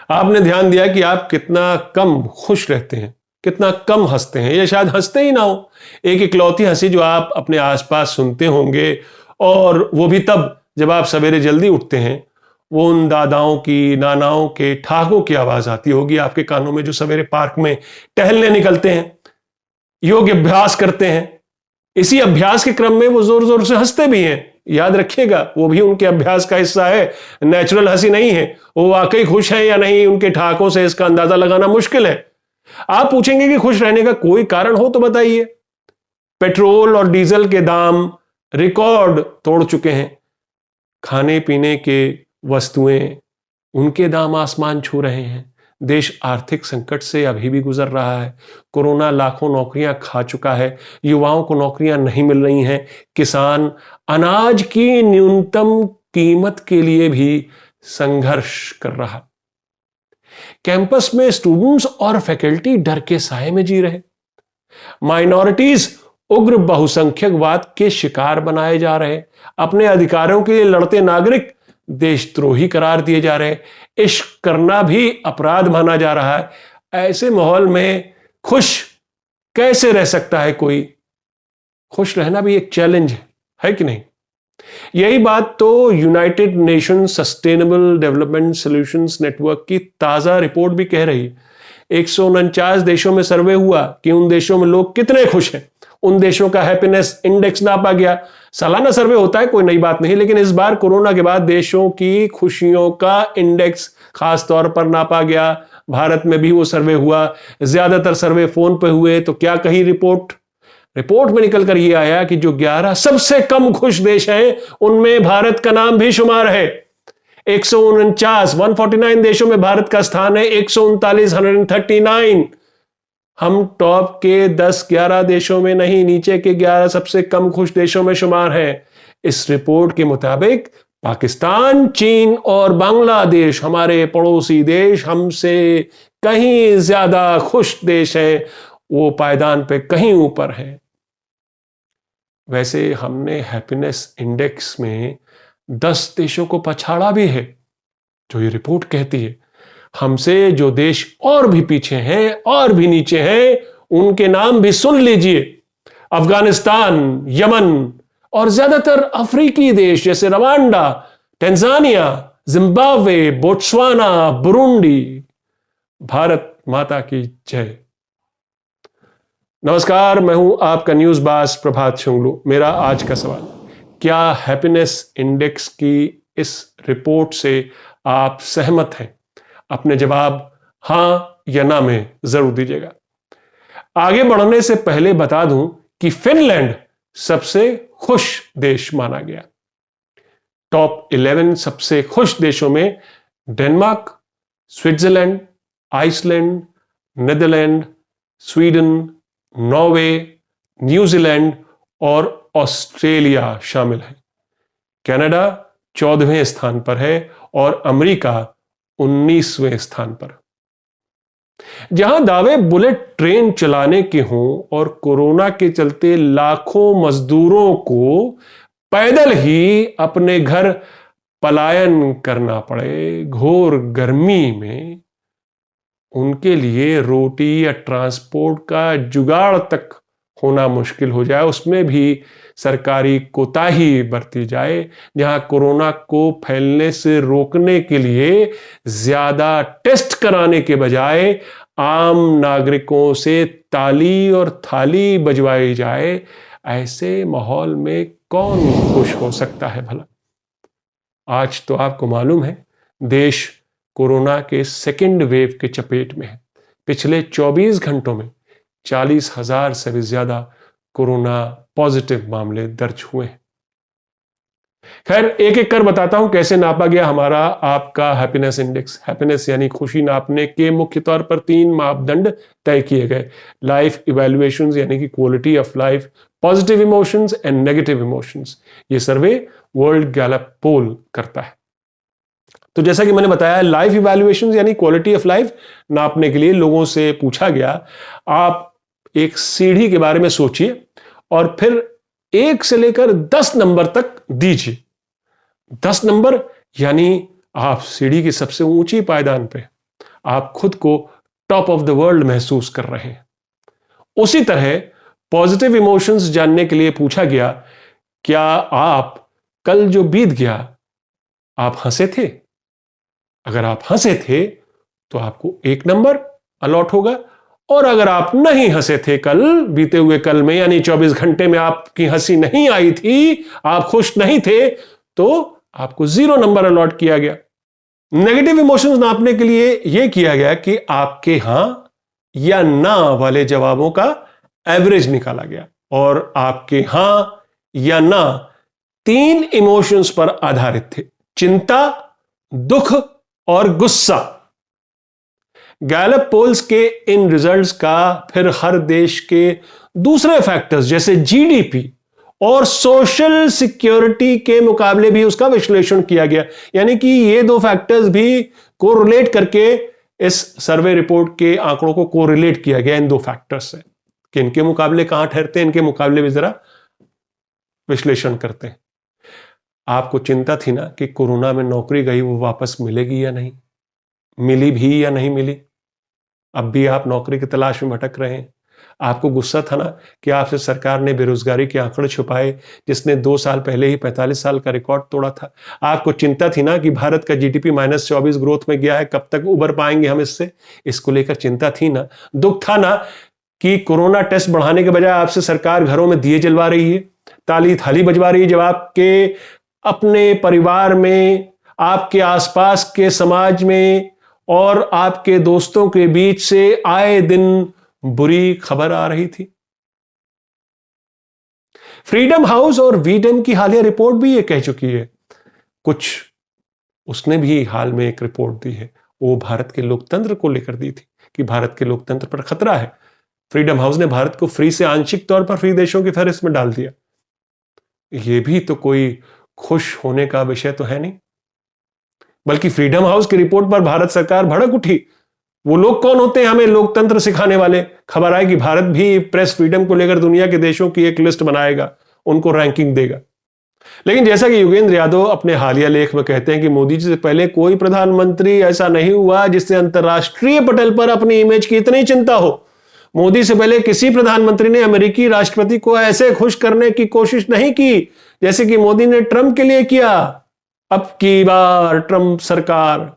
आपने ध्यान दिया कि आप कितना कम खुश रहते हैं, कितना कम हंसते हैं, या शायद हंसते ही ना हो। एक इकलौती हंसी जो आप अपने आसपास सुनते होंगे, और वो भी तब जब आप सवेरे जल्दी उठते हैं, वो उन दादाओं की, नानाओं के ठहाकों की आवाज आती होगी आपके कानों में, जो सवेरे पार्क में टहलने निकलते हैं, योग अभ्यास करते हैं। इसी अभ्यास के क्रम में वो जोर जोर से हंसते भी हैं। याद रखिएगा, वो भी उनके अभ्यास का हिस्सा है, नेचुरल हंसी नहीं है। वो वाकई खुश है या नहीं, उनके ठहाकों से इसका अंदाजा लगाना मुश्किल है। आप पूछेंगे कि खुश रहने का कोई कारण हो तो बताइए। पेट्रोल और डीजल के दाम रिकॉर्ड तोड़ चुके हैं। खाने पीने के वस्तुएं, उनके दाम आसमान छू रहे हैं। देश आर्थिक संकट से अभी भी गुजर रहा है। कोरोना लाखों नौकरियां खा चुका है। युवाओं को नौकरियां नहीं मिल रही हैं। किसान अनाज की न्यूनतम कीमत के लिए भी संघर्ष कर रहा। कैंपस में स्टूडेंट्स और फैकल्टी डर के साए में जी रहे। माइनॉरिटीज उग्र बहुसंख्यकवाद के शिकार बनाए जा रहे। अपने अधिकारों के लिए लड़ते नागरिक देशद्रोही करार दिए जा रहे। इश्क करना भी अपराध माना जा रहा है। ऐसे माहौल में खुश कैसे रह सकता है कोई? खुश रहना भी एक चैलेंज है कि नहीं? यही बात तो United nation sustainable development solutions network की ताजा रिपोर्ट भी कह रही है। 149 देशों में सर्वे हुआ कि उन देशों में लोग कितने खुश हैं। उन देशों का हैप्पीनेस इंडेक्स नापा गया। सालाना सर्वे होता है, कोई नई बात नहीं, लेकिन इस बार कोरोना के बाद देशों की खुशियों का इंडेक्स खास तौर पर नापा गया। भारत में भी वो सर्वे हुआ। ज्यादातर सर्वे फोन पे हुए। तो क्या कही रिपोर्ट में निकल कर यह आया कि जो 11 सबसे कम खुश देश हैं, उनमें भारत का नाम भी शुमार है। 149 देशों में भारत का स्थान है 139 हम टॉप के 10-11 देशों में नहीं, नीचे के 11 सबसे कम खुश देशों में शुमार हैं। इस रिपोर्ट के मुताबिक पाकिस्तान, चीन और बांग्लादेश, हमारे पड़ोसी देश, हमसे कहीं ज्यादा खुश देश हैं। वो पायदान पे कहीं ऊपर है। वैसे हमने हैप्पीनेस इंडेक्स में 10 देशों को पछाड़ा भी है, जो ये रिपोर्ट कहती है। हमसे जो देश और भी पीछे हैं और भी नीचे हैं, उनके नाम भी सुन लीजिए। अफगानिस्तान, यमन और ज्यादातर अफ्रीकी देश जैसे Rwanda, tanzania, Zimbabwe, Botswana, Burundi. Bharat माता की जय। नमस्कार, मैं हूं आपका न्यूज बास प्रभात शुंगलू। मेरा आज का सवाल, क्या हैप्पीनेस इंडेक्स की इस रिपोर्ट से आप सहमत हैं? अपने जवाब हां या ना में जरूर दीजिएगा। आगे बढ़ने से पहले बता दूं कि फिनलैंड सबसे खुश देश माना गया। टॉप 11 सबसे खुश देशों में Denmark, Switzerland, Iceland, Netherland, Sweden, Norway, New Zealand और ऑस्ट्रेलिया शामिल है। कनाडा 14वें स्थान पर है और अमेरिका 19वें स्थान पर। जहां दावे बुलेट ट्रेन चलाने के हों और कोरोना के चलते लाखों मजदूरों को पैदल ही अपने घर पलायन करना पड़े घोर गर्मी में, उनके लिए रोटी या ट्रांसपोर्ट का जुगाड़ तक होना मुश्किल हो जाए, उसमें भी सरकारी कोताही बरती जाए। जहां कोरोना को फैलने से रोकने के लिए ज्यादा टेस्ट कराने के बजाय आम नागरिकों से ताली और थाली बजवाई जाए, ऐसे माहौल में कौन खुश हो सकता है भला? आज तो आपको मालूम है, देश कोरोना के सेकेंड वेव के चपेट में है। पिछले 24 घंटों में 40,000 से भी ज्यादा कोरोना पॉजिटिव मामले दर्ज हुए हैं। खैर, एक एक कर बताता हूं कैसे नापा गया हमारा आपका हैप्पीनेस इंडेक्स। हैप्पीनेस यानी खुशी नापने के मुख्य तौर पर 3 मापदंड तय किए गए। लाइफ इवैल्यूएशंस यानी कि quality of life, positive emotions and negative emotions. ये सर्वे वर्ल्ड गैलप पोल करता है। तो जैसा कि मैंने बताया, लाइफ इवैल्यूएशंस यानी क्वालिटी ऑफ लाइफ नापने के लिए लोगों से पूछा गया, आप एक सीढ़ी के बारे में सोचिए और फिर 1 से लेकर 10 नंबर तक दीजिए। 10 नंबर यानी आप सीढ़ी की सबसे ऊंची पायदान पे, आप खुद को टॉप ऑफ द वर्ल्ड महसूस कर रहे हैं। उसी तरह पॉजिटिव इमोशंस जानने के लिए पूछा गया, क्या आप कल जो बीत गया आप हंसे थे? अगर आप हंसे थे तो आपको 1 नंबर अलॉट होगा, और अगर आप नहीं हंसे थे कल, बीते हुए कल में, यानी 24 घंटे में आपकी हंसी नहीं आई थी, आप खुश नहीं थे, तो आपको 0 नंबर अलॉट किया गया। नेगेटिव इमोशंस नापने के लिए यह किया गया कि आपके हां या ना वाले जवाबों का एवरेज निकाला गया, और आपके हां या ना 3 इमोशंस पर आधारित थे: चिंता, दुख और गुस्सा। गैलप पोल्स के इन रिजल्ट्स का फिर हर देश के दूसरे फैक्टर्स जैसे जीडीपी और सोशल सिक्योरिटी के मुकाबले भी उसका विश्लेषण किया गया, यानी कि ये 2 फैक्टर्स भी कोरिलेट करके इस सर्वे रिपोर्ट के आंकड़ों को कोरिलेट किया गया इन 2 फैक्टर्स से, कि इनके मुकाबले कहां ठहरते हैं, इनके मुकाबले भी जरा विश्लेषण करते हैं। आपको चिंता थी ना कि कोरोना में नौकरी गई वो वापस मिलेगी या नहीं, मिली भी या नहीं मिली, अब भी आप नौकरी की तलाश में भटक रहे हैं। आपको गुस्सा था ना कि आपसे सरकार ने बेरोजगारी के आंकड़े छुपाए, जिसने 2 साल पहले ही 45 साल का रिकॉर्ड तोड़ा था। आपको चिंता थी ना कि भारत का जीडीपी -24 ग्रोथ में गया है, कब तक उबर पाएंगे हम इससे, इसको लेकर चिंता थी ना। दुख था ना कि कोरोना टेस्ट बढ़ाने के बजाय आपसे सरकार घरों में दिए जलवा रही है, ताली थाली बजवा रही है, जब आपके अपने परिवार में, आपके आसपास के समाज में और आपके दोस्तों के बीच से आए दिन बुरी खबर आ रही थी। फ्रीडम हाउस और वीडन की हालिया रिपोर्ट भी ये कह चुकी है, कुछ उसने भी हाल में एक रिपोर्ट दी है, वो भारत के लोकतंत्र को लेकर दी थी कि भारत के लोकतंत्र पर खतरा है। फ्रीडम हाउस ने भारत को फ्री से आंशिक तौर पर फ्री देशों की फहरिस्त में डाल दिया। ये भी तो कोई खुश होने का विषय तो है नहीं, बल्कि फ्रीडम हाउस की रिपोर्ट पर भारत सरकार भड़क उठी। वो लोग कौन होते हैं हमें लोकतंत्र सिखाने वाले? खबर आई कि भारत भी प्रेस फ्रीडम को लेकर दुनिया के देशों की एक लिस्ट बनाएगा, उनको रैंकिंग देगा। लेकिन जैसा कि योगेंद्र यादव अपने हालिया लेख में कहते हैं कि मोदी जी से पहले कोई प्रधानमंत्री ऐसा नहीं हुआ जिससे अंतरराष्ट्रीय पटल पर अपनी इमेज की इतनी चिंता हो। मोदी से पहले किसी प्रधानमंत्री ने अमेरिकी राष्ट्रपति को ऐसे खुश करने की कोशिश नहीं की जैसे कि मोदी ने ट्रंप के लिए किया। अब की बार ट्रंप सरकार,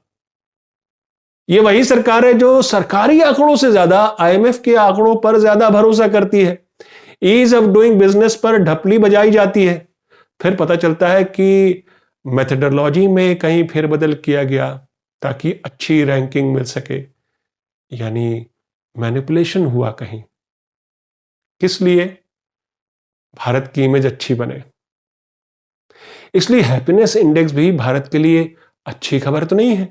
ये वही सरकार है जो सरकारी आंकड़ों से ज्यादा आईएमएफ के आंकड़ों पर ज्यादा भरोसा करती है। ईज ऑफ डूइंग बिजनेस पर ढपली बजाई जाती है, फिर पता चलता है कि मेथडोलॉजी में कहीं फेरबदल किया गया ताकि अच्छी रैंकिंग मिल सके, यानी मैनिपुलेशन हुआ कहीं। किस लिए? भारत की इमेज अच्छी बने। इसलिए हैप्पीनेस इंडेक्स भी भारत के लिए अच्छी खबर तो नहीं है,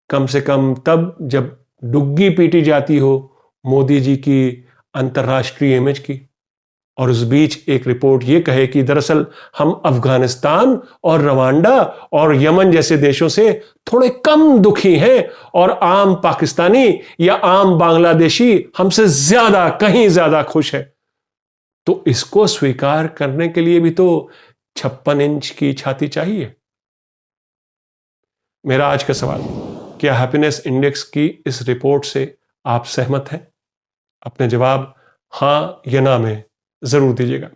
कम से कम तब जब डुग्गी पीटी जाती हो मोदी जी की अंतरराष्ट्रीय इमेज की, और उस बीच एक रिपोर्ट ये कहे कि दरअसल हम अफगानिस्तान और रवांडा और यमन जैसे देशों से थोड़े कम दुखी हैं और आम पाकिस्तानी या आम बांग्लादेशी हमसे ज्यादा, कहीं ज्यादा खुश है। तो इसको स्वीकार करने के लिए भी तो 56 इंच की छाती चाहिए। मेरा आज का सवाल, क्या हैप्पीनेस इंडेक्स की इस रिपोर्ट से आप सहमत हैं? अपने जवाब हां या ना में जरूर दीजिएगा।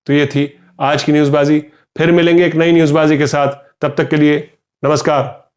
तो ये थी आज की न्यूज़बाजी, फिर मिलेंगे एक नई न्यूज़बाजी के साथ। तब तक के लिए नमस्कार।